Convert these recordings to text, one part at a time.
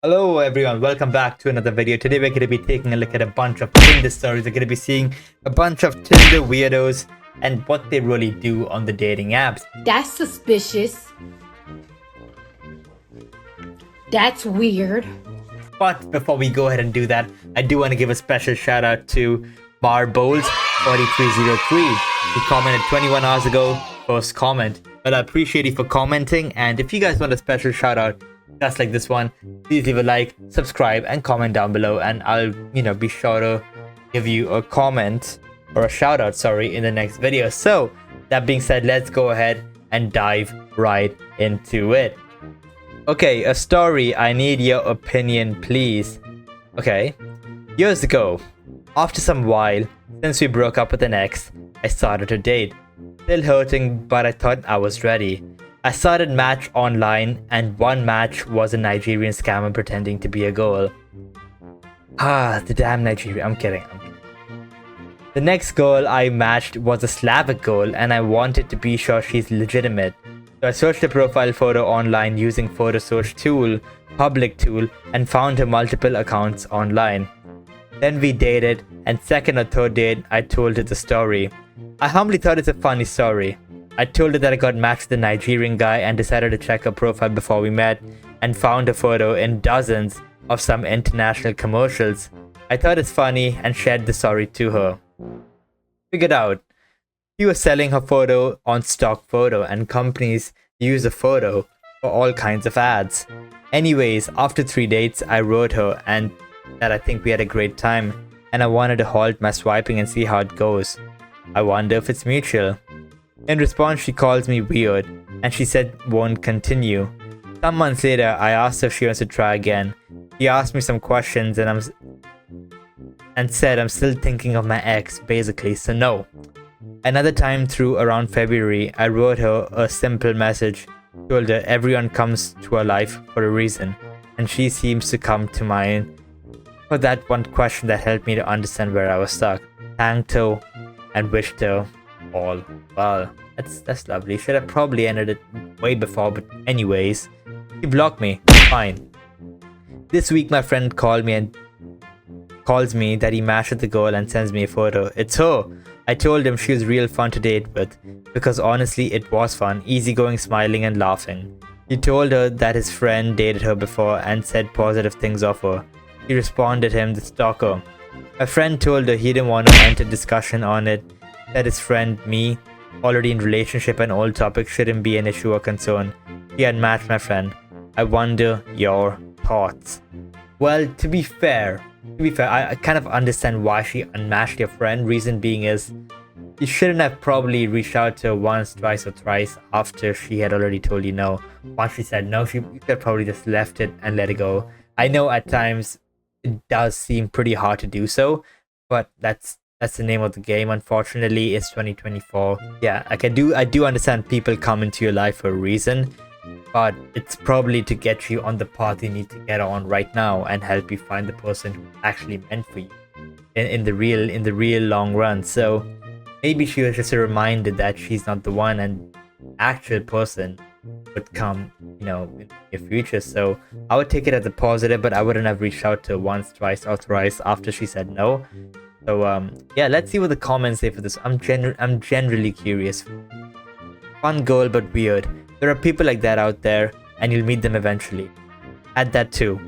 Hello everyone, welcome back to another video. Today we're going to be taking a look at a bunch of Tinder stories. We're going to be seeing a bunch of Tinder weirdos and what they really do on the dating apps. That's suspicious. That's weird. But before we go ahead and do that, I do want to give a special shout out to Bowles 4303. He commented 21 hours ago, first comment. But I appreciate you for commenting, and if you guys want a special shout out just like this one, please leave a like, subscribe, and comment down below, and I'll be sure to give you a comment or a shout out, sorry, in the next video. So that being said, let's go ahead and dive right into it. Okay, a story. I need your opinion, please. Okay, years ago, after some while, since we broke up with an ex, I started to date. Still hurting, but I thought I was ready. I started Match online, and one match was a Nigerian scammer pretending to be a girl. The damn Nigerian. I'm kidding. The next girl I matched was a Slavic girl, and I wanted to be sure she's legitimate. So I searched her profile photo online using photo search tool, public tool, and found her multiple accounts online. Then we dated, and second or third date, I told her the story. I humbly thought it's a funny story. I told her that I got matched with a Nigerian guy and decided to check her profile before we met, and found a photo in dozens of some international commercials. I thought it's funny and shared the story to her. Figured out she was selling her photo on stock photo, and companies use the photo for all kinds of ads. Anyways, after 3 dates, I wrote her and that I think we had a great time, and I wanted to halt my swiping and see how it goes. I wonder if it's mutual. In response, she calls me weird, and she said won't continue. Some months later, I asked her if she wants to try again. She asked me some questions and said I'm still thinking of my ex, basically, so no. Another time through around February, I wrote her a simple message, told her everyone comes to her life for a reason, and she seems to come to mine for that one question that helped me to understand where I was stuck. Thanked her and wished her all well. That's lovely. Should have probably ended it way before, but anyways, he blocked me. Fine. This week my friend called me and calls me that he matched with the girl and sends me a photo. It's her. I told him she was real fun to date with, because honestly it was fun, easygoing, smiling and laughing. He told her that his friend dated her before and said positive things of her. He responded him the stalker. My friend told her he didn't want to enter discussion on it, that his friend, me, already in relationship and all topics shouldn't be an issue or concern. He had matched my friend. I wonder your thoughts. Well, to be fair, I kind of understand why she unmatched your friend. Reason being is, you shouldn't have probably reached out to her once, twice or thrice after she had already told you no. Once she said no, you could have probably just left it and let it go. I know at times it does seem pretty hard to do so, but that's the name of the game. Unfortunately, it's 2024. Yeah, like I do understand people come into your life for a reason, but it's probably to get you on the path you need to get on right now and help you find the person who actually meant for you in the real long run. So maybe she was just a reminder that she's not the one, and actual person would come, in your future. So I would take it as a positive, but I wouldn't have reached out to her once, twice, or thrice after she said no. So yeah, let's see what the comments say for this. I'm generally curious. Fun girl, but weird. There are people like that out there, and you'll meet them eventually. Add that too.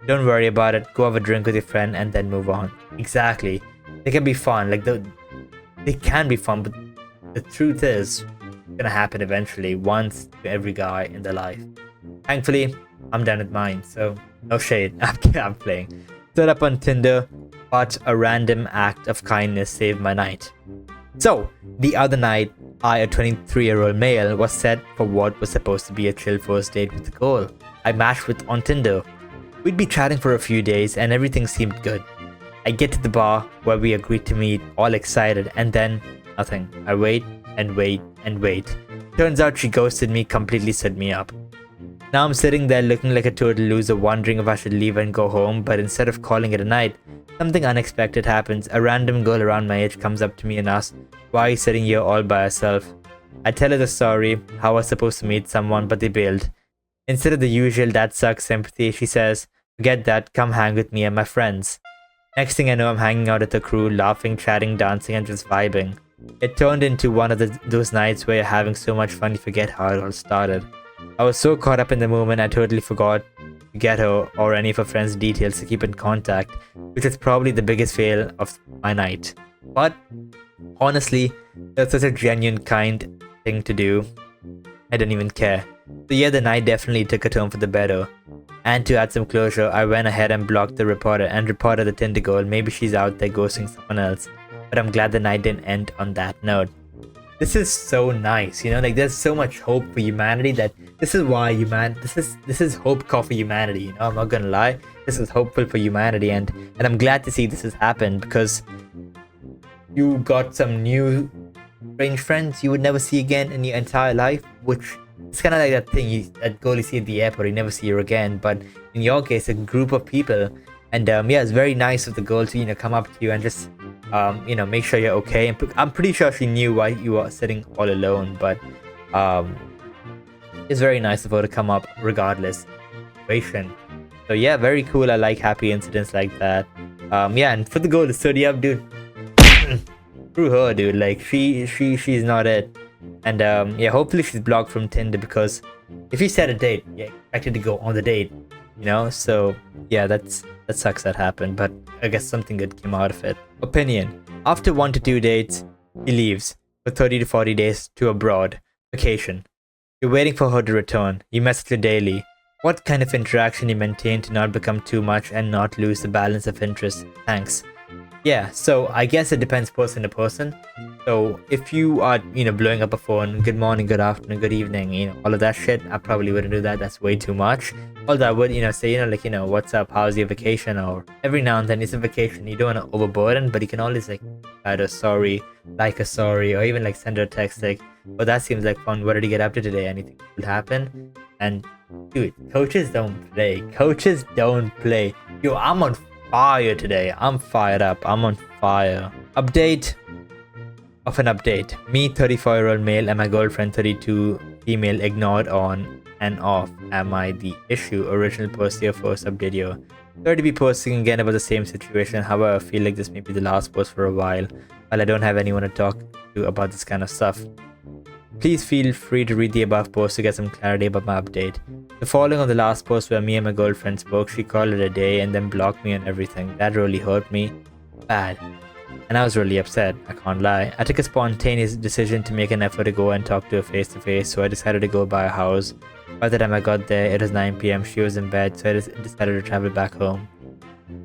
Don't worry about it. Go have a drink with your friend and then move on. Exactly. They can be fun. They can be fun, but the truth is, it's gonna happen eventually, once to every guy in their life. Thankfully, I'm done with mine, so no shade. I'm playing. Set up on Tinder, but a random act of kindness saved my night. So, the other night, I, a 23-year-old male, was set for what was supposed to be a chill first date with a girl I matched with on Tinder. We'd be chatting for a few days and everything seemed good. I get to the bar where we agreed to meet, all excited, and then nothing. I wait and wait and wait. Turns out she ghosted me, completely set me up. Now I'm sitting there looking like a total loser, wondering if I should leave and go home, but instead of calling it a night, something unexpected happens. A random girl around my age comes up to me and asks, "Why are you sitting here all by yourself?" I tell her the story, how I was supposed to meet someone but they bailed. Instead of the usual "that sucks" sympathy, she says, Forget that, come hang with me and my friends. Next thing I know, I'm hanging out with the crew, laughing, chatting, dancing, and just vibing. It turned into one of those nights where you're having so much fun you forget how it all started. I was so caught up in the moment I totally forgot to get her or any of her friends' details to keep in contact, which is probably the biggest fail of my night. But honestly, that's such a genuine kind thing to do. I didn't even care. So yeah, the night definitely took a turn for the better. And to add some closure, I went ahead and blocked the reporter and reported the Tinder girl. Maybe she's out there ghosting someone else. But I'm glad the night didn't end on that note. This is so nice, you know, like there's so much hope for humanity that this is why this is hope for humanity, you know, I'm not gonna lie. This is hopeful for humanity and I'm glad to see this has happened because you got some new strange friends you would never see again in your entire life, which it's kind of like that thing that girl you see at the airport, you never see her again. But in your case, a group of people, and yeah, it's very nice of the girl to, you know, come up to you and just you know, make sure you're okay. And I'm pretty sure she knew why you were sitting all alone, but it's very nice of her to come up regardless situation. So yeah, very cool. I like happy incidents like that. Yeah, and for the girl to study up, dude. Screw her, dude. Like she's not it. And yeah, hopefully she's blocked from Tinder because if you set a date, you expected to go on the date, you know. So yeah, that sucks that happened, but I guess something good came out of it. Opinion: after 1 to 2 dates, he leaves for 30 to 40 days to abroad vacation. You're waiting for her to return. You message her daily. What kind of interaction you maintain to not become too much and not lose the balance of interest? Thanks. Yeah, so I guess it depends person to person. So if you are, you know, blowing up a phone, good morning, good afternoon, good evening, you know, all of that shit, I probably wouldn't do that. That's way too much. Although I would, you know, say, you know, like, you know, what's up, how's your vacation? Or every now and then it's a vacation. You don't want to overburden, but you can always like add a sorry, like a sorry, or even like send her a text like, oh, that seems like fun. What did you get up to today? Anything will happen? And dude, coaches don't play. Coaches don't play. Yo, I'm on fire today. I'm fired up. I'm on fire. Update of an update. Me, 34-year-old male, and my girlfriend, 32 female, ignored on and off. Am I the issue? Original post here, first update here. Sorry to be posting again about the same situation. However, I feel like this may be the last post for a while I don't have anyone to talk to about this kind of stuff. Please feel free to read the above post to get some clarity about my update. The following on the last post where me and my girlfriend spoke, she called it a day and then blocked me on everything. That really hurt me bad. And I was really upset, I can't lie. I took a spontaneous decision to make an effort to go and talk to her face to face, so I decided to go by her house. By the time I got there, it was 9 PM, she was in bed, so I decided to travel back home.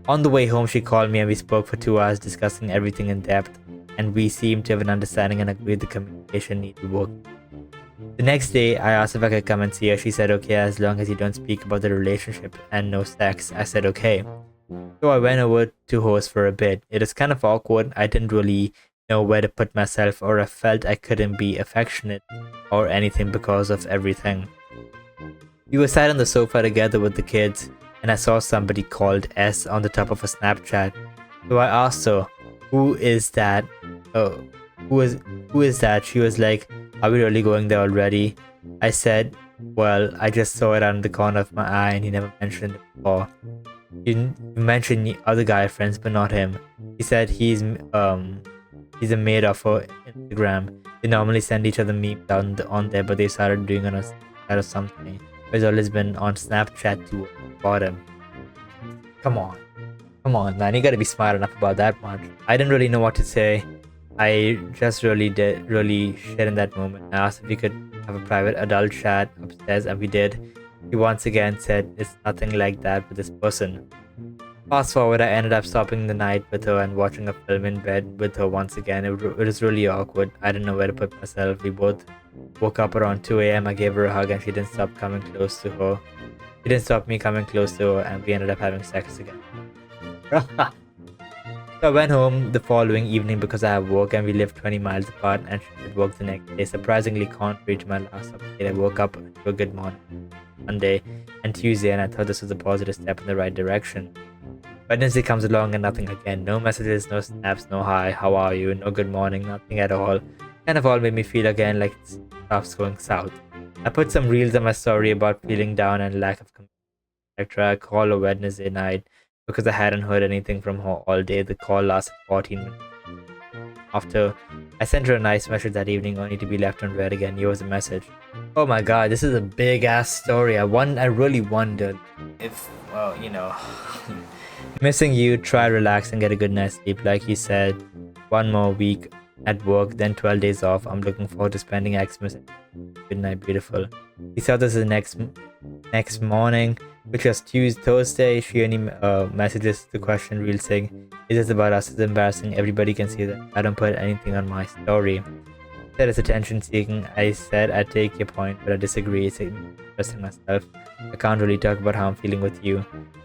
On the way home, she called me and we spoke for 2 hours discussing everything in depth, and we seemed to have an understanding and agreed the communication needed work. The next day, I asked if I could come and see her. She said okay as long as you don't speak about the relationship and no sex. I said okay. So I went over to hers for a bit. It was kind of awkward. I didn't really know where to put myself, or I felt I couldn't be affectionate or anything because of everything. We were sat on the sofa together with the kids, and I saw somebody called S on the top of a Snapchat. So I asked her, who is that? Oh, who is that? She was like, are we really going there already? I said, well, I just saw it out of the corner of my eye and he never mentioned it before. You mentioned the other guy friends, but not him. He said he's a mate of her Instagram. They normally send each other memes on there, but they started doing it on Snapchat or something. He's always been on Snapchat to about him. Come on, man, you gotta be smart enough about that much. I didn't really know what to say. I just really shit in that moment. I asked if we could have a private adult chat upstairs, and we did. He once again said it's nothing like that with this person. Fast forward, I ended up stopping the night with her and watching a film in bed with her once again. It was really awkward. I didn't know where to put myself. We both woke up around 2 AM. I gave her a hug and she didn't stop coming close to her. She didn't stop me coming close to her, and we ended up having sex again. So I went home the following evening because I have work, and we lived 20 miles apart, and she had work the next day. Surprisingly contrary to my last update, I woke up to a good morning Monday and Tuesday, and I thought this was a positive step in the right direction. Wednesday comes along and nothing again. No messages, no snaps, no hi, how are you, no good morning, nothing at all. Kind of all made me feel again like stuff's going south. I put some reels on my story about feeling down and lack of communication. etc. I called her Wednesday night because I hadn't heard anything from her all day. The call lasted 14 minutes. After I sent her a nice message that evening, only to be left on read again. Here was a message. Oh my god, this is a big ass story. I really wondered if, well, missing you, try relax and get a good night's sleep. Like you said, one more week at work, then 12 days off. I'm looking forward to spending Xmas. Good night, beautiful. He saw this the next morning, which was Thursday. She only messages the question real saying, "Is this about us? It's embarrassing. Everybody can see that I don't put anything on my story." Said it's attention seeking. I said I take your point, but I disagree. It's expressing myself. I can't really talk about how I'm feeling with you.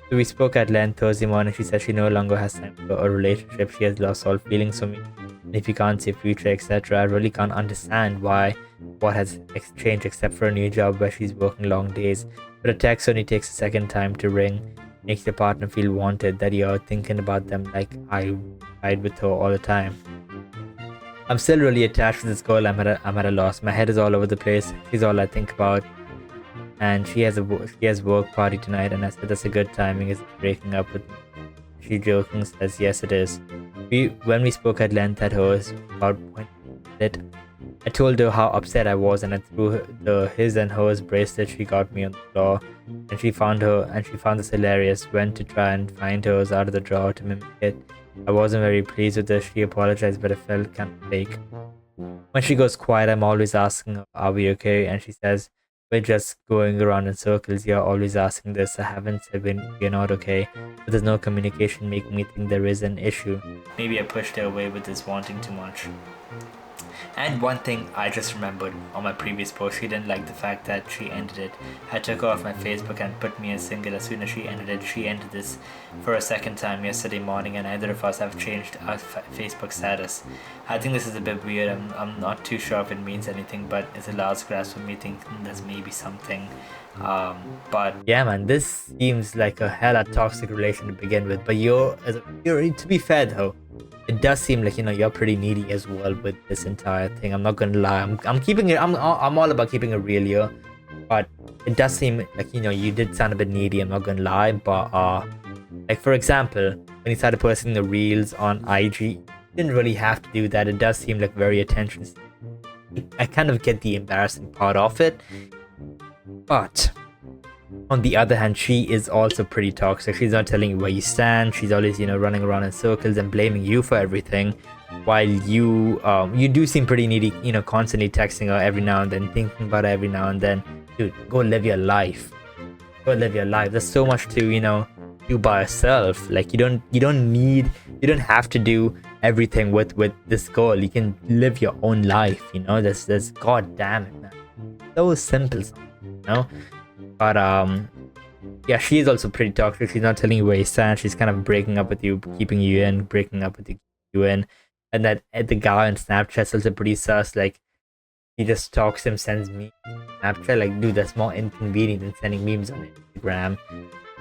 So we spoke at length Thursday morning. She said she no longer has time for a relationship. She has lost all feelings for me. And if you can't see a future, etc., I really can't understand what has changed except for a new job where she's working long days. But a text only takes a second time to ring. Makes your partner feel wanted, that you're thinking about them like I ride with her all the time. I'm still really attached to this girl. I'm at a loss. My head is all over the place. She's all I think about. And she has work party tonight, and I said that's a good timing. Is breaking up with me? She joking says yes it is. When we spoke at length at hers about when it, I told her how upset I was, and I threw the his and hers bracelet she got me on the floor, and she found this hilarious. Went to try and find hers out of the drawer to mimic it. I wasn't very pleased with her. She apologized, but it felt kind of fake. When she goes quiet, I'm always asking her, "Are we okay?" And she says, "We're just going around in circles. You're always asking this. I haven't said we're not okay, but there's no communication, making me think there is an issue." Maybe I pushed her away with this wanting too much. And one thing I just remembered on my previous post, she didn't like the fact that she ended it. I took her off my Facebook and put me as single as soon as she ended it. She ended this for a second time yesterday morning, and neither of us have changed our Facebook status. I think this is a bit weird. I'm not too sure if it means anything, but it's a large grasp for me thinking there's maybe something. But yeah, man, this seems like a hella toxic relation to begin with. But you're to be fair though, it does seem like you're pretty needy as well with this entire thing. I'm not gonna lie. I'm keeping it. I'm all about keeping it real here. But it does seem like you did sound a bit needy. I'm not gonna lie. But like for example, when you started posting the reels on IG, you didn't really have to do that. It does seem like very attention. I kind of get the embarrassing part of it. But on the other hand, she is also pretty toxic. She's not telling you where you stand. She's always running around in circles and blaming you for everything, while you do seem pretty needy, constantly texting her every now and then, thinking about her every now and then. Dude, go live your life. There's so much to do by yourself. Like you don't have to do everything with this girl. You can live your own life. There's god damn it, man, so simple. But yeah, she is also pretty toxic. She's not telling you where you stand. She's kind of breaking up with you, keeping you in, breaking up with you in. And that the guy on Snapchat's also pretty sus. Like he just talks him, sends me Snapchat. Like, dude, that's more inconvenient than sending memes on Instagram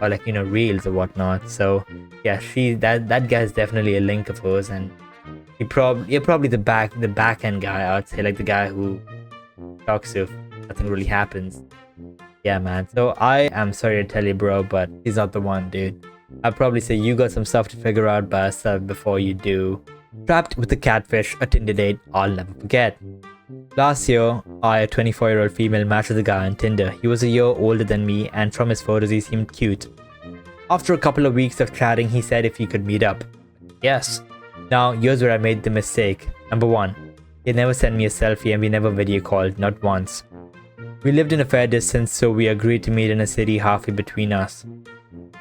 or like reels or whatnot. So yeah, that guy's definitely a link of hers, and you're probably the back end guy. I would say, like the guy who talks to if nothing really happens. Yeah, man. So I am sorry to tell you, bro, but he's not the one, dude. I'd probably say you got some stuff to figure out by yourself before you do. Trapped with a catfish, a Tinder date I'll never forget. Last year, I, a 24-year-old female, matched with a guy on Tinder. He was a year older than me, and from his photos, he seemed cute. After a couple of weeks of chatting, he said if he could meet up. Yes. Now, here's where I made the mistake. Number 1, he had never sent me a selfie, and we never video called, not once. We lived in a fair distance, so we agreed to meet in a city halfway between us.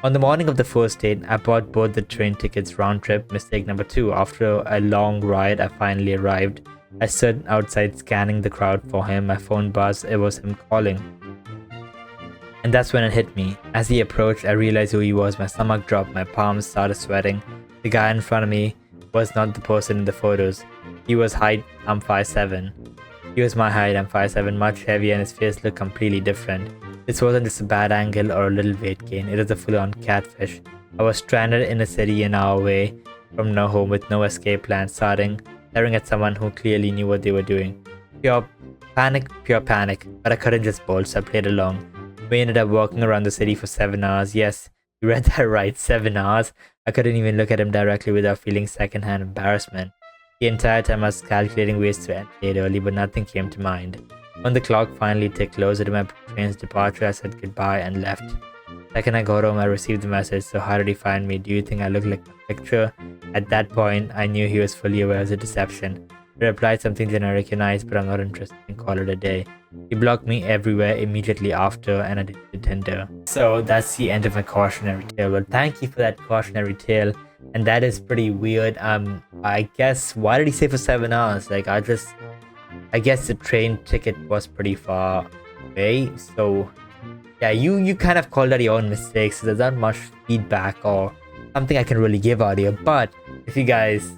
On the morning of the first date, I bought both the train tickets round trip. Mistake number 2. After a long ride, I finally arrived. I stood outside scanning the crowd for him. My phone buzzed. It was him calling. And that's when it hit me. As he approached, I realized who he was. My stomach dropped. My palms started sweating. The guy in front of me was not the person in the photos. He was height. I'm 5'7". He was my height. I'm 5'7", much heavier, and his face looked completely different. This wasn't just a bad angle or a little weight gain. It was a full-on catfish. I was stranded in a city an hour away from no home with no escape plan, staring at someone who clearly knew what they were doing. Pure panic, but I couldn't just bolt, so I played along. We ended up walking around the city for 7 hours. Yes, you read that right, 7 hours. I couldn't even look at him directly without feeling secondhand embarrassment. The entire time I was calculating ways to end the date early, but nothing came to mind. When the clock finally ticked closer to my train's departure, I said goodbye and left. Second I got home, I received the message, so how did he find me? Do you think I look like the picture? At that point, I knew he was fully aware of the deception. He replied something generic and nice, but I'm not interested and call it a day. He blocked me everywhere immediately after, and I deleted Tinder. So that's the end of my cautionary tale. Well, thank you for that cautionary tale. And that is pretty weird. I guess, why did he say for 7 hours? Like, I guess the train ticket was pretty far away. So yeah, you kind of called out your own mistakes. So there's not much feedback or something I can really give out here. But if you guys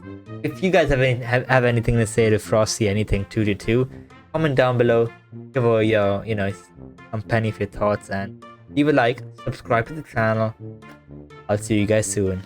have anything to say to Frosty, anything 222, comment down below, give over your some penny for your thoughts, and leave a like, subscribe to the channel. I'll see you guys soon.